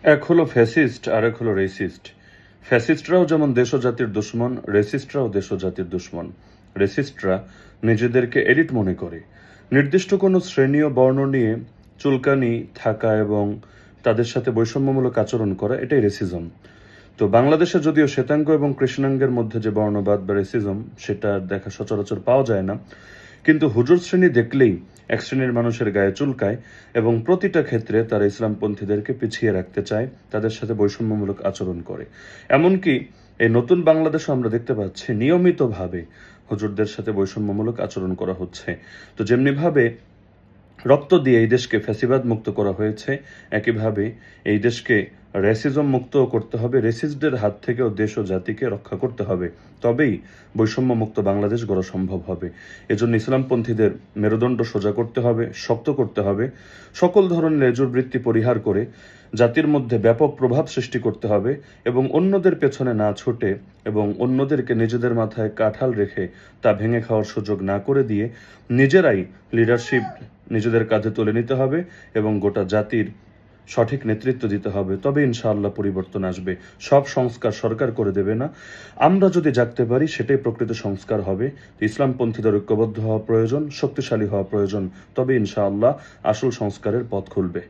এক হলো ফ্যাসিস্ট আর এক হলো রেসিস্ট। ফ্যাসিস্টরাও যেমন দেশ ও জাতির দুশ্মন, রেসিস্টরাও দেশ ও জাতির দুশ্মন। রেসিস্টরা নিজেদেরকে এলিট মনে করে, নির্দিষ্ট কোনো শ্রেণী ও বর্ণ নিয়ে চুলকানি থাকা এবং তাদের সাথে বৈষম্যমূলক আচরণ করা, এটাই রেসিজম। তো বাংলাদেশে যদিও শ্বেতাঙ্গ এবং কৃষ্ণাঙ্গের মধ্যে যে বর্ণবাদ বা রেসিজম, সেটা দেখা সচরাচর পাওয়া যায় না, কিন্তু হুজুর শ্রেণী দেখলেই এক শ্রেণীর মানুষের গায়ে চুলকায় এবং প্রতিটা ক্ষেত্রে তারা ইসলামপন্থীদেরকে পিছিয়ে রাখতে চায়, তাদের সাথে বৈষম্যমূলক আচরণ করে। এমনকি এই নতুন বাংলাদেশও আমরা দেখতে পাচ্ছি নিয়মিতভাবে হুজুরদের সাথে বৈষম্যমূলক আচরণ করা হচ্ছে। তো যেমনিভাবে রক্ত দিয়ে এই দেশকে ফ্যাসিবাদ মুক্ত করা হয়েছে, একইভাবে এই দেশকে রেসিজম মুক্তও করতে হবে, রেসিস্টদের হাত থেকেও দেশ ও জাতিকে রক্ষা করতে হবে। তবেই বৈষম্য মুক্ত বাংলাদেশ গড়া সম্ভব হবে। এজন্য ইসলামপন্থীদের মেরুদণ্ড সোজা করতে হবে, শক্ত করতে হবে, সকল ধরনের লেজুরবৃত্তি পরিহার করে জাতির মধ্যে ব্যাপক প্রভাব সৃষ্টি করতে হবে এবং অন্যদের পেছনে না ছুটে এবং অন্যদেরকে নিজেদের মাথায় কাঁঠাল রেখে তা ভেঙে খাওয়ার সুযোগ না করে দিয়ে নিজেরাই লিডারশিপ নিজেদের কাঁধে তুলে নিতে হবে এবং গোটা জাতির সঠিক নেতৃত্ব দিতে হবে। তবে ইনশাআল্লাহ পরিবর্তন আসবে। সব সংস্কার সরকার করে দেবে না, আমরা যদি জাগতে পারি সেটাই প্রকৃত সংস্কার হবে। ইসলামপন্থীদের ঐক্যবদ্ধ হওয়া প্রয়োজন, শক্তিশালী হওয়া প্রয়োজন, তবে ইনশাআল্লাহ আসল সংস্কারের পথ খুলবে।